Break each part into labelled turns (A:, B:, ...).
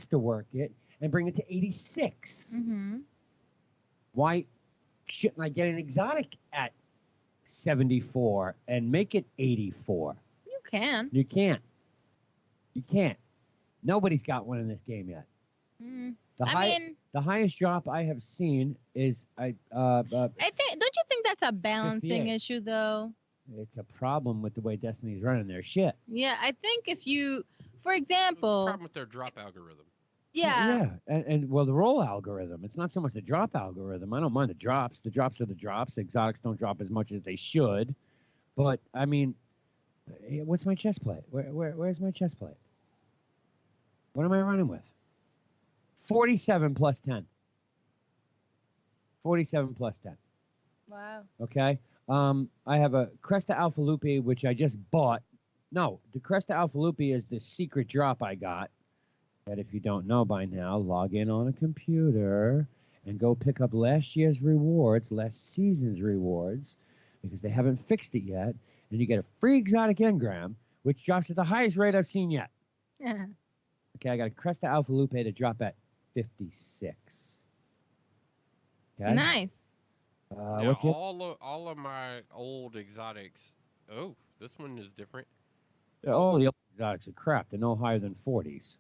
A: to work it and bring it to 86.
B: Mm-hmm.
A: Why shouldn't I get an exotic at 74 and make it 84?
B: You can.
A: You can't. You can't. Nobody's got one in this game yet.
B: Mm.
A: The the highest drop I have seen is
B: I think. Don't you think that's a balancing
A: 58.
B: issue, though?
A: It's a problem with the way Destiny's running their shit.
B: Yeah, I think if you, for
C: It's a
B: example,
C: problem with their drop algorithm.
B: yeah,
A: And well, the roll algorithm. It's not so much the drop algorithm. I don't mind the drops. The drops are the drops. Exotics don't drop as much as they should. But I mean, what's my chest plate? Where's my chest plate? What am I running with? 47 plus 10. 47 plus 10.
B: wow,
A: Okay. I have a Cresta Alpha Lupi, which I just bought. No, the Cresta Alpha Lupi is the secret drop I got. That if you don't know by now, log in on a computer and go pick up last year's rewards, last season's rewards, because they haven't fixed it yet. And you get a free exotic engram, which drops at the highest rate I've seen yet.
B: yeah,
A: Okay, I got a Cresta Alpha Lupe to drop at 56. Okay.
B: nice.
C: Now,
A: What's it?
C: all of my old exotics. Oh, this one is different.
A: All the exotics are crap. They're no higher than 40s.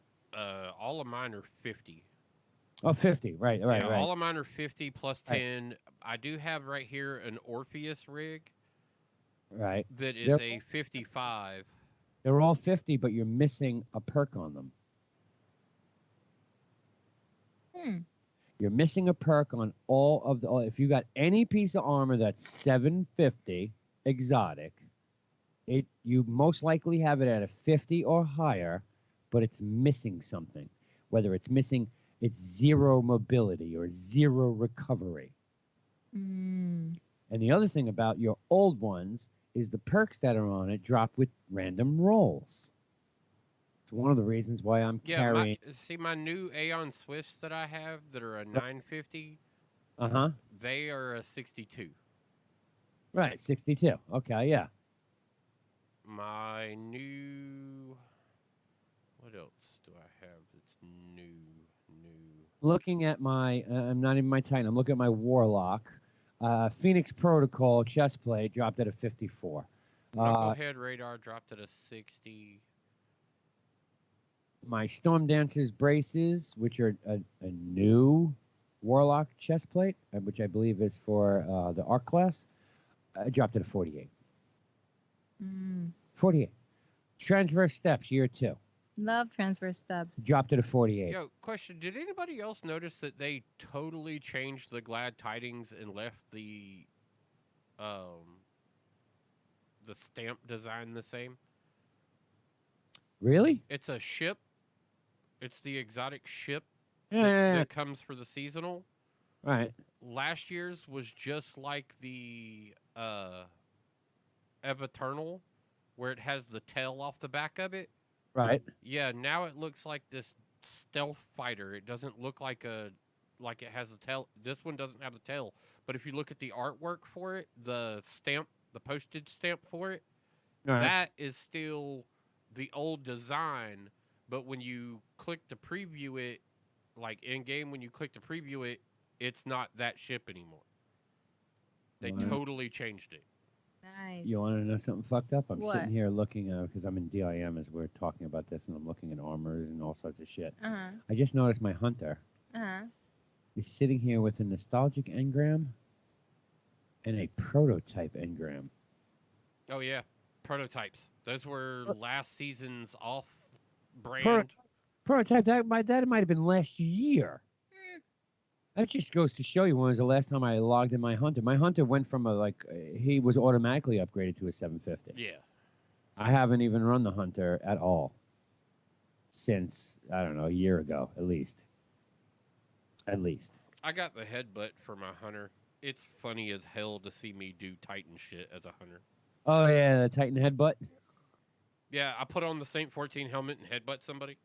C: All of mine are 50.
A: Oh, 50. Right.
C: Yeah, all of mine are 50 plus 10. I do have right here an Orpheus rig
A: Right.
C: that is a 55.
A: They're all 50, but you're missing a perk on them. You're missing a perk on all of the. If you got any piece of armor that's 750 exotic, you most likely have it at a 50 or higher, but it's missing something. Whether it's missing its 0 mobility or 0 recovery.
B: Mm.
A: And the other thing about your old ones is the perks that are on it drop with random rolls. It's one of the reasons why I'm carrying.
C: See my new Aeon Swifts that I have that are a 950. They are a 62.
A: Right, 62. Okay, yeah.
C: My new. What else do I have that's new?
A: Looking at my, I'm not even my Titan. I'm looking at my Warlock. Phoenix Protocol chestplate dropped at a 54.
C: Knucklehead Radar dropped at a 60.
A: My Storm Dancers braces, which are a new Warlock chestplate, which I believe is for the Arc class, dropped at a 48. 48. Transverse Steps, year 2.
B: Love transfer stubs.
A: Dropped at a 48.
C: Yo, question. Did anybody else notice that they totally changed the Glad Tidings and left the stamp design the same?
A: Really?
C: It's a ship. It's the exotic ship
A: Yeah.
C: that comes for the seasonal.
A: Right.
C: Last year's was just like the Eviternal, where it has the tail off the back of it.
A: Right.
C: Yeah, now it looks like this stealth fighter. It doesn't look like it has a tail. This one doesn't have a tail. But if you look at the artwork for it, the postage stamp for it,
A: Right.
C: that is still the old design. But when you click to preview it, like in game, when you click to preview it, it's not that ship anymore. They
A: What?
C: totally changed it.
B: Nice.
A: You want to know something fucked up? I'm
B: What?
A: sitting here looking because I'm in DIM as we're talking about this, and I'm looking at armors and all sorts of shit.
B: Uh-huh.
A: I just noticed my hunter
B: Uh-huh.
A: is sitting here with a nostalgic engram and a prototype engram.
C: Oh yeah, prototypes. Those were last season's off-brand.
A: Prototype that might have been last year. That just goes to show you when was the last time I logged in my hunter. My hunter went from he was automatically upgraded to a 750.
C: Yeah.
A: I haven't even run the hunter at all since, I don't know, a year ago, at least. At least.
C: I got the headbutt for my hunter. It's funny as hell to see me do Titan shit as a hunter.
A: Oh, yeah, the Titan headbutt.
C: Yeah, I put on the Saint 14 helmet and headbutt somebody.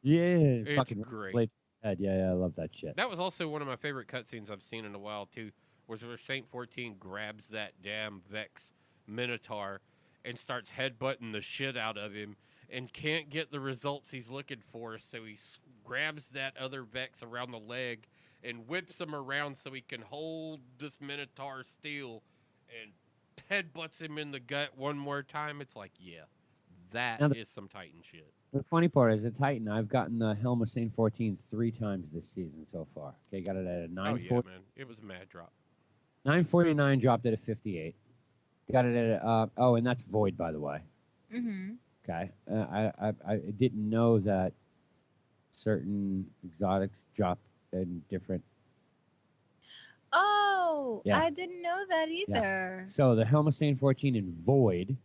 A: Yeah.
C: It's
A: fucking
C: great.
A: blade head. Yeah, I love that shit.
C: That was also one of my favorite cutscenes I've seen in a while, too, was where Saint 14 grabs that damn Vex Minotaur and starts headbutting the shit out of him and can't get the results he's looking for, so he grabs that other Vex around the leg and whips him around so he can hold this Minotaur still and headbutts him in the gut one more time. It's like, yeah, that
A: Now,
C: is some Titan shit.
A: the funny part is, a Titan, I've gotten the Helm of Saint 14 3 times this season so far. Okay, got it at a
C: Oh, yeah,
A: 940,
C: man. It was a mad drop.
A: 949, dropped it at 58. Got it at oh, and that's void, by the way.
B: Mm-hmm.
A: Okay, I didn't know that certain exotics drop in different.
B: Oh,
A: Yeah.
B: I didn't know that either.
A: So the Helm of Saint 14 in void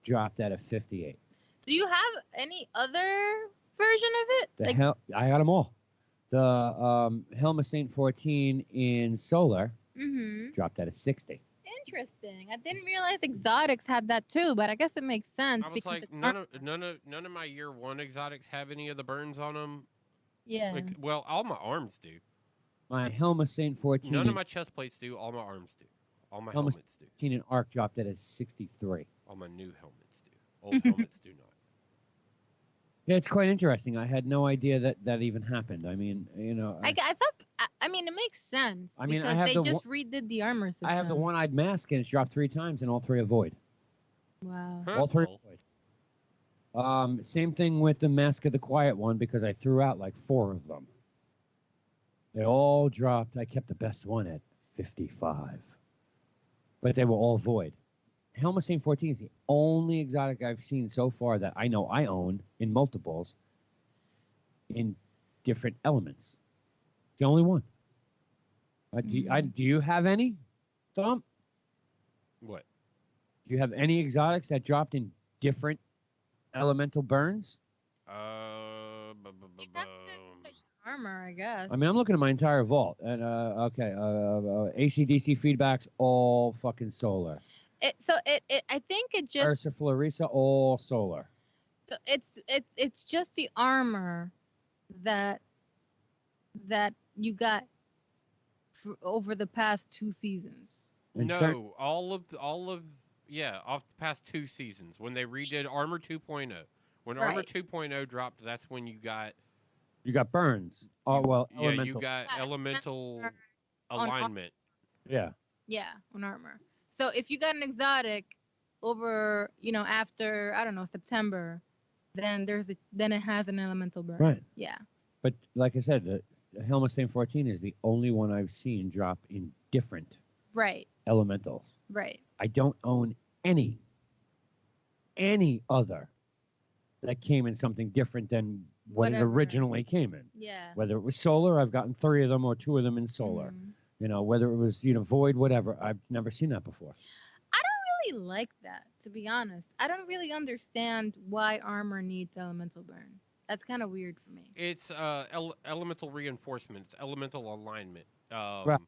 A: dropped at a 58.
B: Do you have any other version of it?
A: The I got them all. The Helm of Saint 14 in solar
B: Mm-hmm.
A: dropped at a 60.
B: Interesting. I didn't realize exotics had that too, but I guess it makes sense.
C: I was
B: because
C: like,
B: it's
C: none of my year 1 exotics have any of the burns on them.
B: Yeah.
C: Like, well, all my arms do.
A: My Helm of Saint 14
C: None of my chest plates do. All my arms do. All my
A: Helmet-
C: helmets do.
A: 14 in arc dropped at a 63.
C: All my new helmets do. Old helmets do not.
A: Yeah, it's quite interesting. I had no idea that even happened. I mean,
B: I thought. I mean, it makes sense.
A: I mean, I
B: because
A: have
B: they
A: the
B: just redid the armor system.
A: I have the one-eyed mask, and it's dropped 3 times, and all 3 are void.
B: Wow.
C: Huh?
A: All 3
C: Well,
A: are void. Same thing with the Mask of the Quiet One, because I threw out like 4 of them. They all dropped. I kept the best one at 55. But they were all void. Helm of Saint 14 is the only exotic I've seen so far that I know I own in multiples in different elements. The only one. Do you have any, Tom?
C: what?
A: Do you have any exotics that dropped in different elemental burns?
B: Armor, I guess.
A: I mean, I'm looking at my entire vault, and AC/DC feedbacks all fucking solar.
B: I think it just
A: Ursa Florisa all solar.
B: it's just the armor that you got over the past 2 seasons.
A: And
C: No, all of off the past 2 seasons when they redid Armor 2.0. When Armor
B: Right.
C: 2.0 dropped, that's when you got
A: You got burns. Oh well,
C: yeah,
A: elemental.
C: you got
B: Yeah,
C: elemental
B: on-
C: alignment.
A: Yeah.
B: Yeah, on armor. So if you got an exotic over, after I don't know September, then then it has an elemental burn.
A: Right.
B: Yeah.
A: But like I said, the Helm of Saint 14 is the only one I've seen drop in different
B: Right.
A: elementals.
B: Right.
A: I don't own any other that came in something different than what it
B: Whatever.
A: originally came in.
B: Yeah.
A: Whether it was solar, I've gotten 3 of them or 2 of them in solar.
B: Mhm.
A: Whether it was void, whatever. I've never seen that before.
B: I don't really like that, to be honest. I don't really understand why armor needs elemental burn. That's kind of weird for me.
C: It's elemental reinforcement. It's elemental alignment.
A: Right.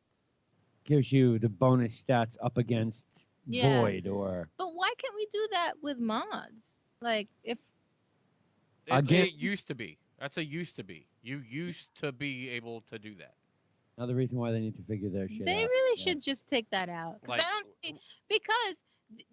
A: Gives you the bonus stats up against
B: Yeah.
A: void or
B: But why can't we do that with mods? Like if
A: Again-
C: It used to be. That's a used to be. You used to be able to do that.
A: another reason why they need to figure their shit
B: they
A: out.
B: really
A: Yeah.
B: should just take that out. 'Cause
C: Like,
B: I don't see, because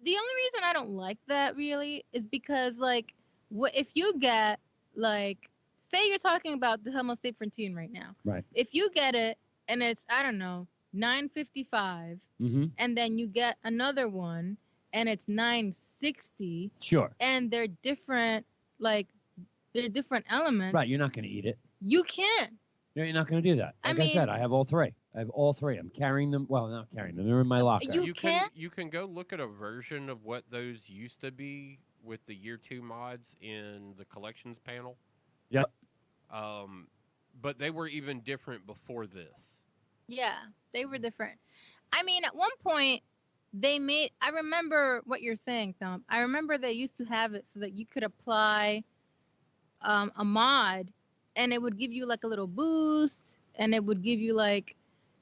B: the only reason I don't like that really is because like what if you get like say you're talking about the Helm of Saint 14 right now.
A: Right.
B: If you get it and it's I don't know 955
A: Mm-hmm.
B: and then you get another one and it's 960
A: Sure.
B: and they're different elements.
A: Right. You're not going to eat it.
B: You can't.
A: You're not going to do that.
B: I
A: Like I said,
B: mean-
A: I have all 3. I have all 3. I'm carrying them. Well, not carrying them. They're in my locker.
B: You can't?
C: You can go look at a version of what those used to be with the year 2 mods in the collections panel.
A: Yep.
C: But they were even different before this.
B: Yeah, they were different. I mean, at one point, I remember what you're saying, Tom. I remember they used to have it so that you could apply a mod and it would give you like a little boost and it would give you like,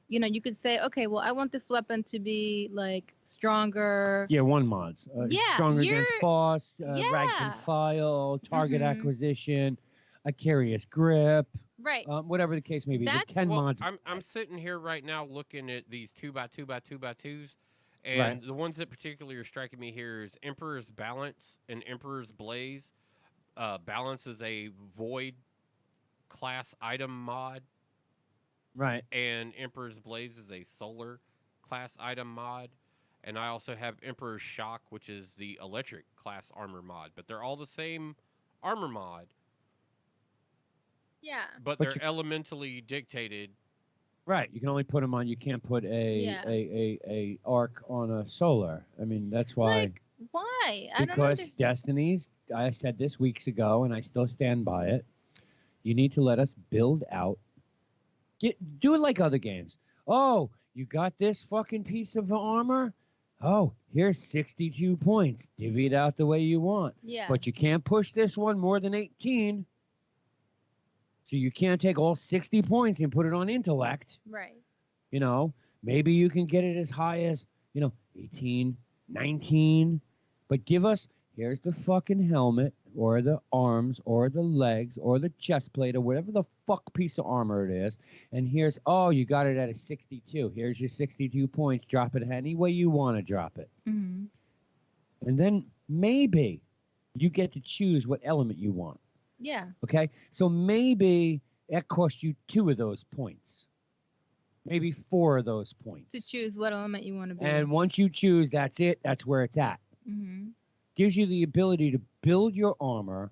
B: you could say, okay, well, I want this weapon to be like stronger.
A: Yeah, 1 mods.
B: Yeah,
A: Stronger against
B: you're-
A: boss, rank
B: yeah.
A: and file, target
B: Mhm.
A: acquisition, a curious grip,
B: Right.
A: whatever the case may be. The
B: That's-
A: 10
C: Well,
A: mods.
C: I'm sitting here right now looking at these 2x2x2x2s, and
A: Right.
C: the ones that particularly are striking me here is Emperor's Balance and Emperor's Blaze. Balance is a void class item mod,
A: Right.
C: and Emperor's Blaze is a solar class item mod. And I also have Emperor's Shock, which is the electric class armor mod. But they're all the same armor mod,
B: Yeah.
C: but
A: But
C: they're
A: you-
C: elementally dictated.
A: Right. You can only put them on. You can't put
B: Yeah.
A: a arc on a solar. I mean, that's why.
B: Like, why? I don't
A: Because
B: understand.
A: Destiny's, I said this weeks ago, and I still stand by it. You need to let us build out. Do it like other games. Oh, you got this fucking piece of armor. Oh, here's 62 points. Divvy it out the way you want.
B: Yeah.
A: But you can't push this one more than 18. So you can't take all 60 points and put it on intellect.
B: Right.
A: You know, maybe you can get it as high as, 18, 19. But give us, here's the fucking helmet or the arms or the legs or the chest plate or whatever the fuck piece of armor it is. And here's, oh, you got it at a 62. Here's your 62 points. Drop it any way you want to drop it.
B: Hmm.
A: And then maybe you get to choose what element you want.
B: Yeah.
A: Okay? So maybe that costs you 2 of those points. Maybe 4 of those points.
B: To choose what element you want to be.
A: And once you choose, that's it. That's where it's at.
B: Hmm.
A: Gives you the ability to build your armor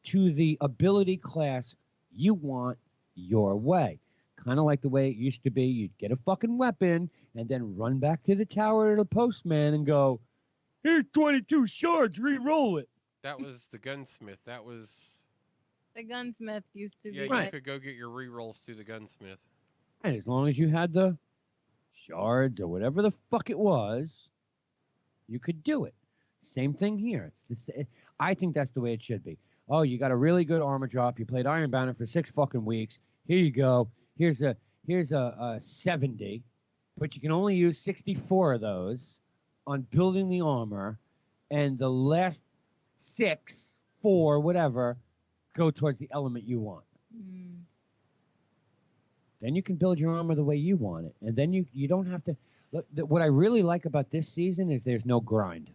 A: to the ability class you want your way. Kind of like the way it used to be. You'd get a fucking weapon and then run back to the tower to the postman and go, here's 22 shards, re-roll it.
C: That was the gunsmith. That was
B: The gunsmith used to
C: yeah.
B: be
C: You
B: like,
C: could go get your re-rolls through the gunsmith.
A: And as long as you had the shards or whatever the fuck it was, you could do it. Same thing here. I think that's the way it should be. Oh, you got a really good armor drop. You played Ironbound for 6 fucking weeks. Here you go. Here's a 70, but you can only use 64 of those on building the armor, and the last 6, 4, whatever, go towards the element you want.
B: mm,
A: Then you can build your armor the way you want it, and then you don't have to. Look, what I really like about this season is there's no grind.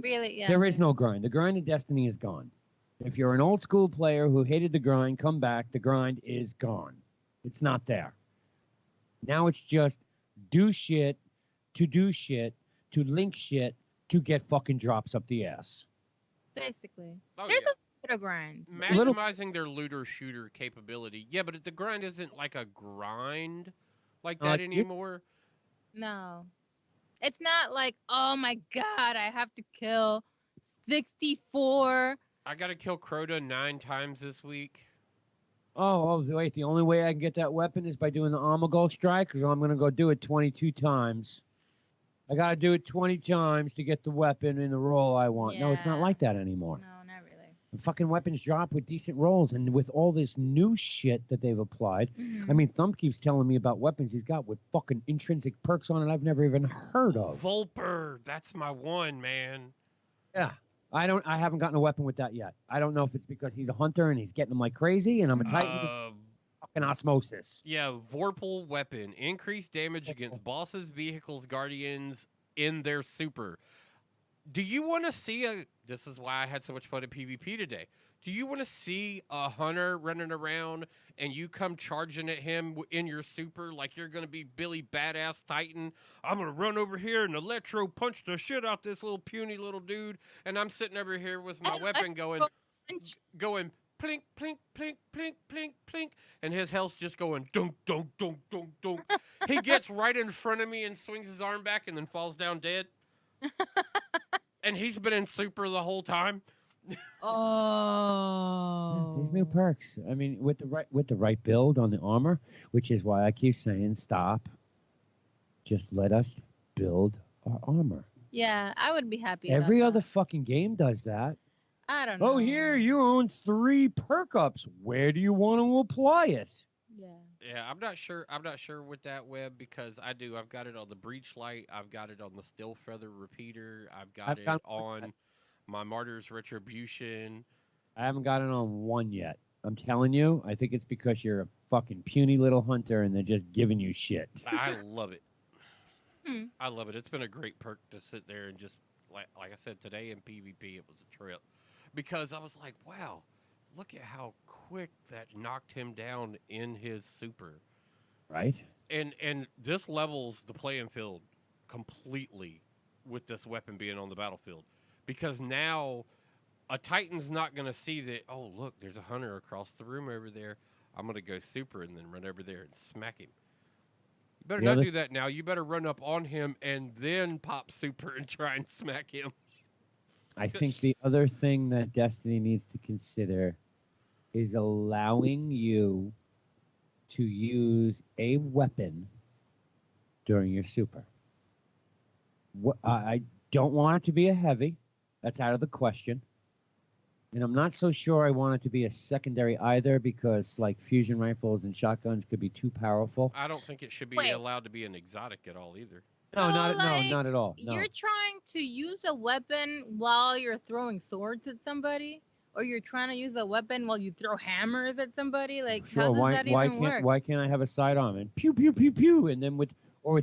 B: really, yeah.
A: There is no grind. The grind of Destiny is gone. If you're an old school player who hated the grind, come back. The grind is gone. It's not there. Now it's just do shit, to link shit, to get fucking drops up the ass.
B: Basically.
C: Oh
B: There's
C: yeah.
B: a little grind.
A: Little-
C: Maximizing their looter shooter capability. Yeah, but the grind isn't like a grind like
A: Uh,
C: that
A: you-
C: anymore.
B: No. It's not like, oh my god, I have to kill 64.
C: I got to kill Crota 9 times this week.
A: Oh, wait. The only way I can get that weapon is by doing the Armor Gold Strike, so I'm going to go do it 22 times. I got to do it 20 times to get the weapon in the roll I want. No, it's not
B: Yeah.
A: like that anymore.
B: No, not really.
A: The fucking weapons drop with decent rolls, and with all this new shit that they've applied.
B: Mhm.
A: I mean, Thump keeps telling me about weapons he's got with fucking intrinsic perks on it I've never even heard of.
C: Vulper, that's my one, man.
A: Yeah. I haven't gotten a weapon with that yet. I don't know if it's because he's a hunter and he's getting them like crazy, and I'm a titan with fucking osmosis.
C: Yeah, Vorpal weapon. Increased damage against bosses, vehicles, guardians in their super. Do you want to see a... This is why I had so much fun at PvP today. Do you want to see a hunter running around and you come charging at him in your super like you're going to be Billy Badass Titan? I'm going to run over here and electro punch the shit out this little puny little dude. And I'm sitting over here with my weapon going...
B: Punch.
C: going plink, plink, plink, plink, plink, plink, and his health's just going dunk, dunk, dunk, dunk, dunk. He gets right in front of me and swings his arm back and then falls down dead. And he's been in super the whole time.
B: Oh.
A: These new perks. I mean, with the right build on the armor, which is why I keep saying stop. Just let us build our armor.
B: Yeah, I would be happy.
A: Every
B: about
A: other
B: that.
A: fucking game does that.
B: I don't know.
A: Oh, here you own 3 perk ups. Where do you want to apply it?
B: Yeah.
C: Yeah, I'm not sure. I'm not sure with that web because I do. I've got it on the breach light. I've got it on the still feather repeater. I've got
A: I've
C: it
A: got-
C: on my martyr's retribution.
A: I haven't got it on 1 yet. I'm telling you, I think it's because you're a fucking puny little hunter and they're just giving you shit.
C: I love it.
B: Hmm.
C: I love it. It's been a great perk to sit there and just like I said today in PvP, it was a trip because I was like, wow, look at how quick that knocked him down in his super.
A: Right?
C: And this levels the playing field completely with this weapon being on the battlefield, because now a Titan's not going to see that. Oh, look, there's a hunter across the room over there. I'm going to go super and then run over there and smack him. You better not do that now. You better run up on him and then pop super and try and smack him.
A: I think the other thing that Destiny needs to consider is allowing you to use a weapon during your super. I don't want it to be a heavy. That's out of the question. And I'm not so sure I want it to be a secondary either, because like fusion rifles and shotguns could be too powerful.
C: I don't think it should be allowed to be an exotic at all either.
A: No, not at all. No.
B: You're trying to use a weapon while you're throwing swords at somebody, or you're trying to use a weapon while you throw hammers at somebody. Like,
A: sure,
B: how does that even work?
A: Why can't I have a sidearm and pew pew pew pew, and then with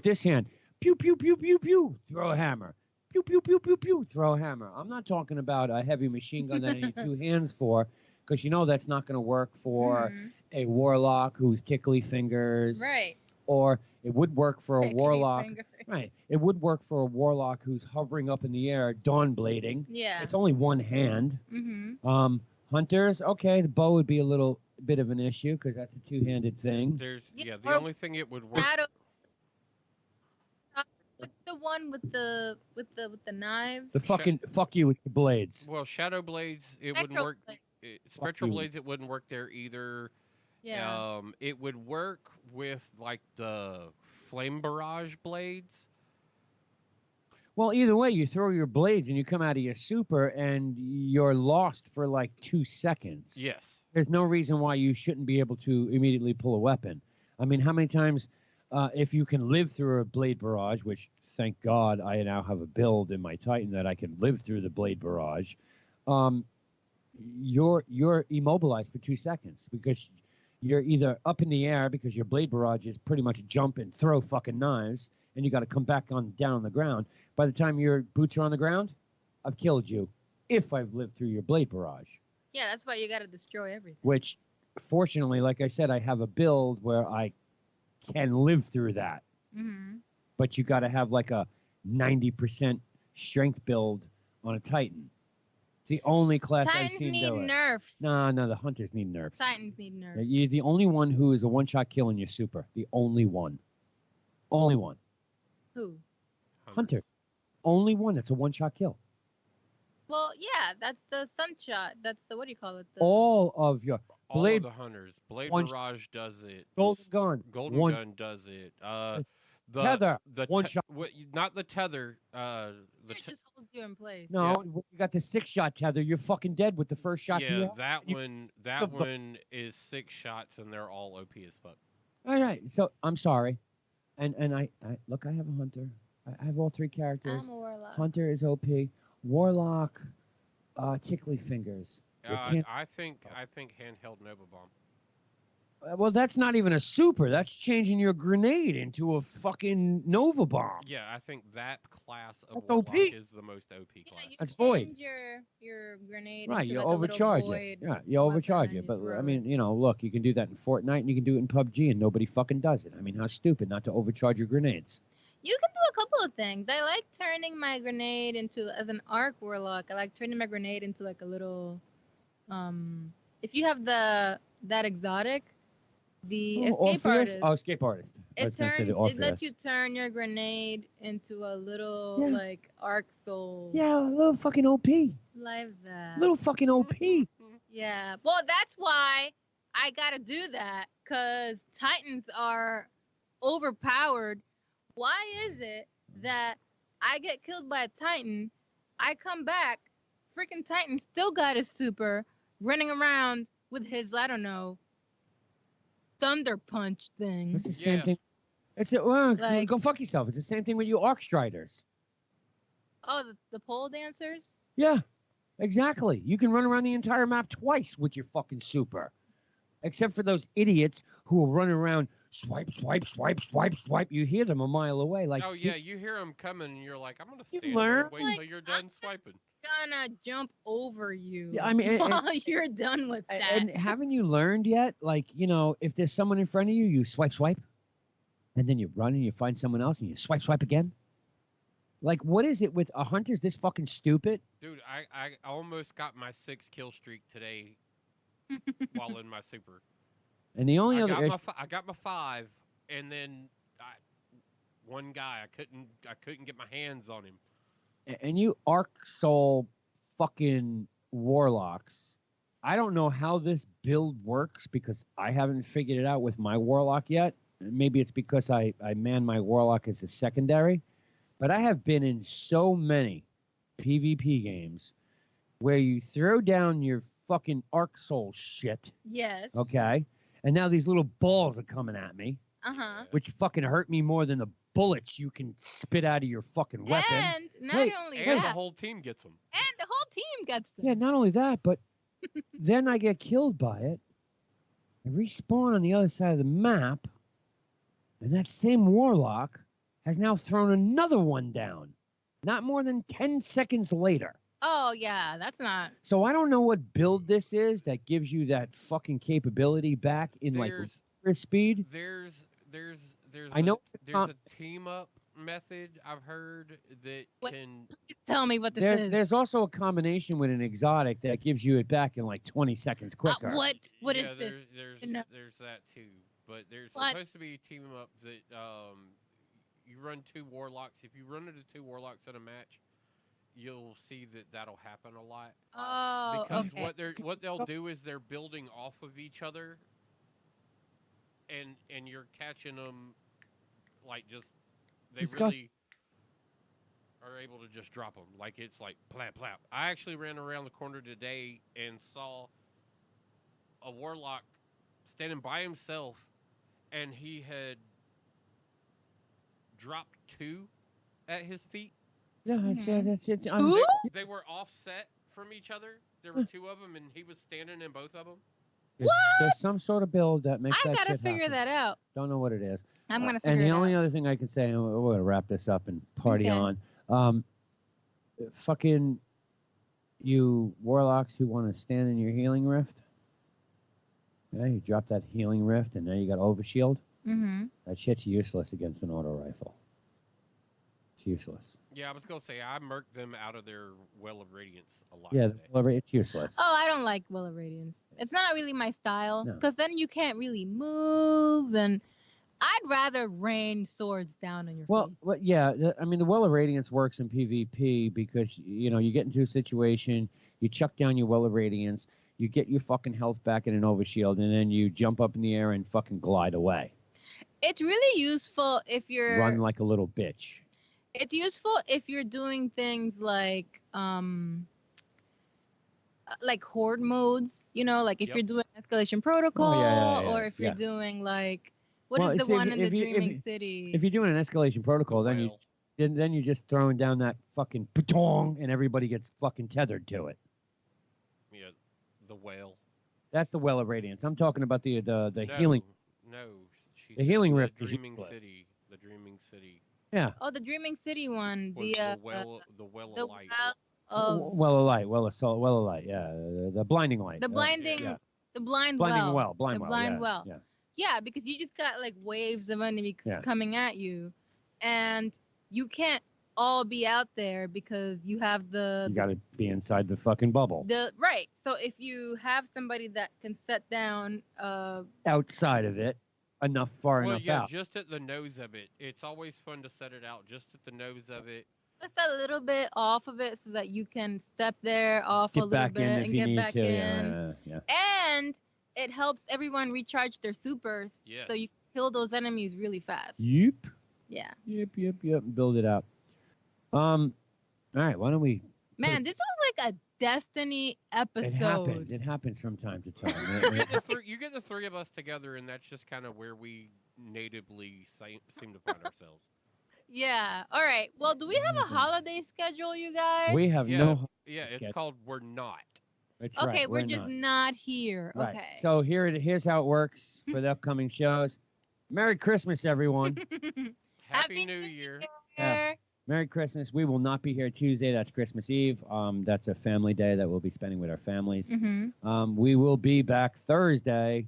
A: this hand, pew pew pew pew pew, throw a hammer. Pew, pew, pew, pew, pew, throw a hammer. I'm not talking about a heavy machine gun that I need two hands for, because you know that's not going to work for a warlock who's tickly fingers.
B: Right.
A: Or it would work for a
B: Tickly
A: warlock.
B: fingers.
A: Right. It would work for a warlock who's hovering up in the air, dawn blading.
B: Yeah.
A: It's only one hand.
B: Mm-hmm.
A: Hunters, okay, the bow would be a little bit of an issue because that's a two-handed thing.
C: The only thing it would work.
B: The one with the knives.
A: The fucking fuck you with the blades.
C: Well, Shadow Blades, it wouldn't work. Spectral Blades, it wouldn't work there either.
B: Yeah.
C: It would work with like the Flame Barrage blades.
A: Well, either way, you throw your blades and you come out of your super and you're lost for like 2 seconds.
C: Yes.
A: There's no reason why you shouldn't be able to immediately pull a weapon. I mean, how many times, if you can live through a blade barrage, which thank God I now have a build in my Titan that I can live through the blade barrage, you're immobilized for 2 seconds because you're either up in the air because your blade barrage is pretty much jump and throw fucking knives, and you got to come back down on the ground. By the time your boots are on the ground, I've killed you if I've lived through your blade barrage.
B: Yeah, that's why you got to destroy everything.
A: Which, fortunately, like I said, I have a build where I can live through that.
B: Mm-hmm.
A: But you got to have like a 90% strength build on a Titan. It's the only class I've seen do it.
B: Titans need nerfs.
A: No, the hunters need nerfs.
B: Titans need nerfs.
A: You're the only one who is a one-shot kill in your super. The only one. Only one.
B: Who?
A: Hunter. Only one that's a one-shot kill.
B: Well, yeah, that's the sunshot. That's the, what do you call it?
A: All of your blade.
C: All of the hunters. Blade Barrage does it.
A: Golden Gun.
C: Golden Gun does it. The
A: tether.
C: The
A: one shot.
C: Not the tether.
B: It just holds you in place.
A: No, you got the 6-shot tether. You're fucking dead with the first shot.
C: Yeah, that one is 6 shots and they're all OP as fuck.
A: All right, so I'm sorry, and I look. I have a hunter. I have all 3 characters.
B: I'm a warlock.
A: Hunter is OP. Warlock, tickly fingers.
C: I think handheld Nova Bomb.
A: Well, that's not even a super. That's changing your grenade into a fucking Nova Bomb.
C: Yeah, I think that class of
A: that's
C: Warlock
A: OP.
C: is the most OP class.
B: Yeah,
A: that's void.
B: Your grenade.
A: Right,
B: into
A: you
B: like
A: overcharge
B: a little
A: it.
B: void
A: Yeah, you overcharge
B: weapon
A: it.
B: and
A: But
B: you
A: I
B: throw
A: mean, you know, look, you can do that in Fortnite and you can do it in PUBG, and nobody fucking does it. I mean, how stupid not to overcharge your grenades.
B: You can do a couple of things. I like turning my grenade into, as an arc warlock, I like turning my grenade into like a little, if you have that exotic, the escape artist.
A: Oh, escape artist.
B: It lets you turn your grenade into a little like arc soul.
A: Yeah, a little fucking OP.
B: Like that.
A: Little fucking OP.
B: Yeah. Well, that's why I gotta do that, because Titans are overpowered. Why is it that I get killed by a Titan, I come back, freaking Titan still got his super, running around with his, I don't know, thunder punch thing.
A: It's the same thing. It's go fuck yourself. It's the same thing with you Arc Striders.
B: Oh, the pole dancers?
A: Yeah, exactly. You can run around the entire map twice with your fucking super. Except for those idiots who will run around, swipe, swipe, swipe, swipe, swipe. You hear them a mile away. Like,
C: oh, yeah, you hear them coming, and you're like, I'm going to stand
A: learn?
C: here and wait until you're done swiping.
B: gonna jump over you.
A: Yeah, I mean,
B: while you're done with that.
A: and haven't you learned yet? Like, if there's someone in front of you, you swipe, and then you run and you find someone else and you swipe again. Like, what is it with a hunter's this fucking stupid?
C: Dude, I almost got my 6 kill streak today while in my super.
A: And the only
C: I
A: other
C: got,
A: issue,
C: I got my 5, and then one guy I couldn't get my hands on him.
A: and you Arc Soul fucking warlocks. I don't know how this build works because I haven't figured it out with my warlock yet. Maybe it's because I man my warlock as a secondary. But I have been in so many PvP games where you throw down your fucking Arc Soul shit,
B: Yes.
A: okay? And now these little balls are coming at me,
B: Uh-huh.
A: which fucking hurt me more than the bullets you can spit out of your fucking weapon.
B: And not
A: Wait,
B: only
C: And
B: that,
C: the whole team gets them.
B: and the whole team gets them.
A: Yeah, not only that, but then I get killed by it. I respawn on the other side of the map, and that same warlock has now thrown another one down. Not more than 10 seconds later.
B: Oh yeah, that's not.
A: So I don't know what build this is that gives you that fucking capability back in like speed.
C: There's
A: I know
C: there's a team up method I've heard that
B: What?
C: can.
B: Tell me what this is.
A: There's also a combination with an exotic that gives you it back in like 20 seconds quicker.
B: What is
C: Yeah,
B: this? No.
C: there's that too, but there's
B: What?
C: supposed to be a team up that you run 2 warlocks. If you run into 2 warlocks in a match, you'll see that'll happen a lot.
B: Oh,
C: Because
B: okay.
C: what they'll do is they're building off of each other, and you're catching them like just they
A: Disgusting.
C: really are able to just drop them like it's like plap plap. I actually ran around the corner today and saw a warlock standing by himself, and he had dropped 2 at his feet.
A: Yeah, that's it.
B: Two?
C: They were offset from each other. There were 2 of them, and he was standing in both of them.
A: There's some sort of build that makes
B: I
A: that
B: gotta
A: shit
B: figure
A: happen.
B: that out.
A: Don't know what it is.
B: I'm gonna
A: And
B: figure
A: the
B: it
A: only
B: out.
A: other thing I can say, and we're going to wrap this up and party
B: Okay.
A: on. Fucking you warlocks who want to stand in your healing rift. Yeah, you drop that healing rift, and now you got overshield.
B: Mm-hmm.
A: That shit's useless against an auto rifle. It's useless.
C: Yeah, I was gonna say I murked them out of their well of radiance a lot
A: Yeah,
C: today.
A: it's useless.
B: Oh, I don't like Will of Radiance. It's not really my style
A: No.
B: because then you can't really move, and I'd rather rain swords down on your face.
A: Well, yeah. I mean, the Well of Radiance works in PvP because you get into a situation, you chuck down your Well of Radiance, you get your fucking health back in an overshield, and then you jump up in the air and fucking glide away.
B: It's really useful if you're
A: Run like a little bitch.
B: It's useful if you're doing things like horde modes, like if
C: Yep.
B: you're doing escalation protocol,
A: yeah,
B: or if you're
A: yeah.
B: doing like what is
A: Well,
B: the
A: see,
B: one in the
A: if you- if
B: Dreaming
A: you-
B: City?
A: If you're doing an escalation protocol, then
C: Well,
A: you're just throwing down that fucking patong, and everybody gets fucking tethered to it.
C: yeah, the whale.
A: That's the Well of Radiance. I'm talking about the
C: No,
A: healing.
C: No, she
A: The
C: said
A: healing
C: the
A: rift is
C: Dreaming
A: useless.
C: City. The Dreaming City
A: Yeah.
B: Oh, the Dreaming City one.
C: was
B: The
C: the well
B: the
C: of light.
B: well of
A: Well of light. Well of light. Yeah. The blinding light.
B: the blinding
A: yeah.
B: the blind
A: Blinding
B: well.
A: Blind
B: the
A: well.
B: blind
A: yeah,
B: well.
A: Yeah.
B: Yeah, because you just got like waves of enemy
A: Yeah.
B: coming at you, and you can't all be out there because you have
A: You got to be inside the fucking bubble.
B: the right. So if you have somebody that can set down,
A: Outside of it, far
C: Well,
A: enough
C: yeah,
A: out.
C: just at the nose of it. It's always fun to set it out just at the nose of it.
B: just a little bit off of it so that you can step there off a
A: Get
B: little
A: back
B: bit
A: in if
B: and
A: you
B: get
A: need
B: back
A: to.
B: in.
A: Yeah.
B: And it helps everyone recharge their supers,
C: Yes.
B: so you kill those enemies really fast.
A: Yep.
B: Yeah,
A: Yep. Build it up. All right. Why don't we?
B: man, this was like a Destiny episode.
A: It happens from time to time.
C: You get the 3 of us together, and that's just kind of where we natively seem to find ourselves.
B: Yeah. All right. Well, do we have a holiday schedule, you guys?
A: We have
C: Yeah.
A: no.
C: Yeah, it's
A: Sketch.
C: called We're Not.
A: That's
B: Okay,
A: right,
B: we're just not here.
A: Right.
B: Okay.
A: So here's how it works for the upcoming shows. Merry Christmas, everyone.
C: Happy New Year.
A: Yeah. Merry Christmas. We will not be here Tuesday. That's Christmas Eve. That's a family day that we'll be spending with our families.
B: Mm-hmm.
A: We will be back Thursday,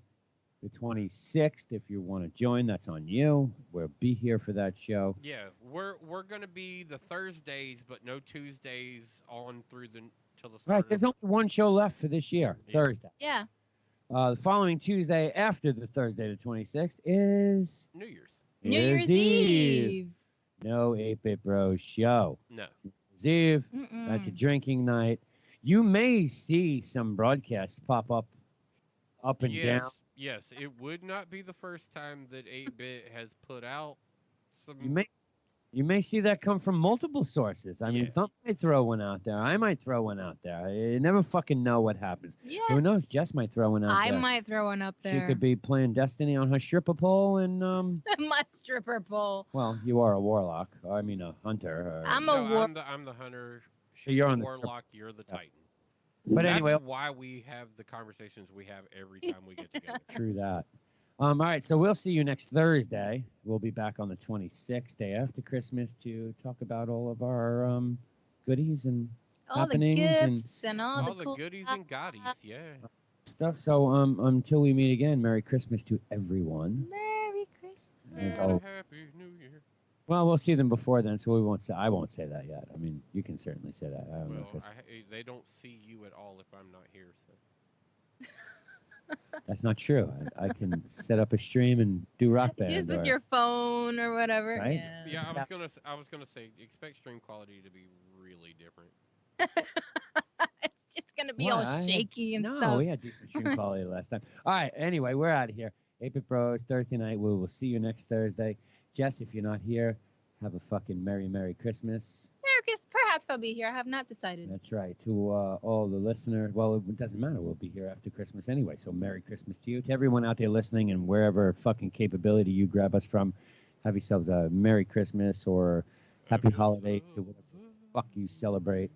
A: the 26th. If you want to join, that's on you. We'll be here for that show.
C: Yeah, we're gonna be the Thursdays, but no Tuesdays on through the till the start.
A: Right. There's only one show left for this year,
C: Yeah.
A: Thursday.
B: Yeah.
A: The following Tuesday after the Thursday, the 26th, is
C: New Year's.
B: New Year's Eve.
A: No 8-Bit Bros show.
C: No.
A: New Year's Eve. That's a
B: Mm-mm.
A: drinking night. You may see some broadcasts pop up and down.
C: Yes, it would not be the first time that 8-Bit has put out some.
A: You may see that come from multiple sources. I mean,
C: Yeah.
A: Thump might throw one out there. I might throw one out there. You never fucking know what happens.
B: Yeah.
A: Who knows? Jess might throw one out
B: I
A: there.
B: might throw one up
A: She
B: there.
A: could be playing Destiny on her stripper pole, and
B: My stripper pole.
A: well, you are a warlock. I mean, a hunter.
B: I'm
C: No,
B: a war-
C: I'm the hunter.
A: So you're
C: the
A: on the-
C: warlock. You're the titan.
A: But
C: That's
A: anyway,
C: why we have the conversations we have every time we get together.
A: true that. All right, so we'll see you next Thursday. We'll be back on the 26th, day after Christmas, to talk about all of our goodies and
B: all the
A: happenings and-
B: gifts and all,
C: All
B: the
C: the
B: cool
C: goodies
B: stuff.
C: and goddies, yeah.
A: stuff. So until we meet again, Merry Christmas to everyone.
B: Merry Christmas.
A: As
C: And
A: al-
C: a happy New Year.
A: Well, we'll see them before then, so we won't say. I won't say that yet. I mean, you can certainly say that. I don't know.
C: Well,
A: 'Cause
C: they don't see you at all if I'm not here. So
A: that's not true. I can set up a stream and do Rock
B: Just
A: Band.
B: with
A: or-
B: your phone or whatever.
A: Right?
B: Yeah.
C: yeah,
A: Yeah.
C: I was gonna say expect stream quality to be really different.
B: It's just gonna be
A: What?
B: all
A: I had-
B: shaky and
A: No,
B: stuff.
A: we had decent stream quality last time. All right. Anyway, we're out of here. 8-Bit Bros, Thursday night. We will see you next Thursday. Jess, if you're not here, have a fucking Merry Christmas.
B: Merry Christmas. Perhaps I'll be here. I have not decided.
A: That's right. To all the listeners, well, it doesn't matter. We'll be here after Christmas anyway. So Merry Christmas to you. To everyone out there listening and wherever fucking capability you grab us from, have yourselves a Merry Christmas or Happy holiday to whatever fuck you celebrate.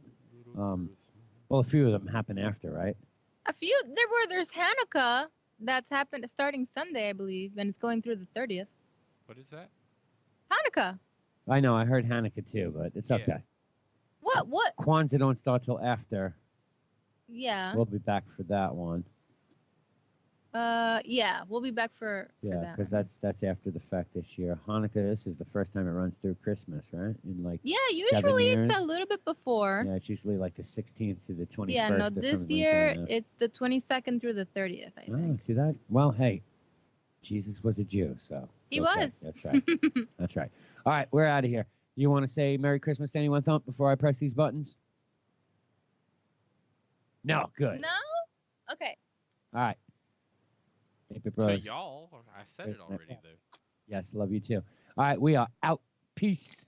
A: Well, a few of them happen after, right?
B: There's Hanukkah that's happened starting Sunday, I believe, and it's going through the 30th.
C: What is that?
B: Hanukkah.
A: I know. I heard Hanukkah too, but it's
C: Yeah.
A: okay.
B: What?
A: Kwanzaa don't start till after.
B: Yeah.
A: We'll be back for that one.
B: Yeah. We'll be back for
A: Yeah,
B: that.
A: because that's after the fact this year. Hanukkah, this is the first time it runs through Christmas, right? In like
B: Yeah,
A: 7
B: usually
A: years.
B: it's a little bit before.
A: Yeah, it's usually like the 16th to the 21st.
B: Yeah, no,
A: or
B: this
A: something
B: year
A: like that.
B: it's the 22nd through the 30th, I
A: Oh,
B: think.
A: see that? Well, hey, Jesus was a Jew, so
B: He
A: okay,
B: was.
A: That's right. That's right. All right, we're out of here. You want to say Merry Christmas to anyone, Thump, before I press these buttons? No, good.
B: No? Okay.
A: All right. 8-Bit
C: To
A: Bros.
C: y'all, I said it already though.
A: Yes, love you too. All right, we are out. Peace.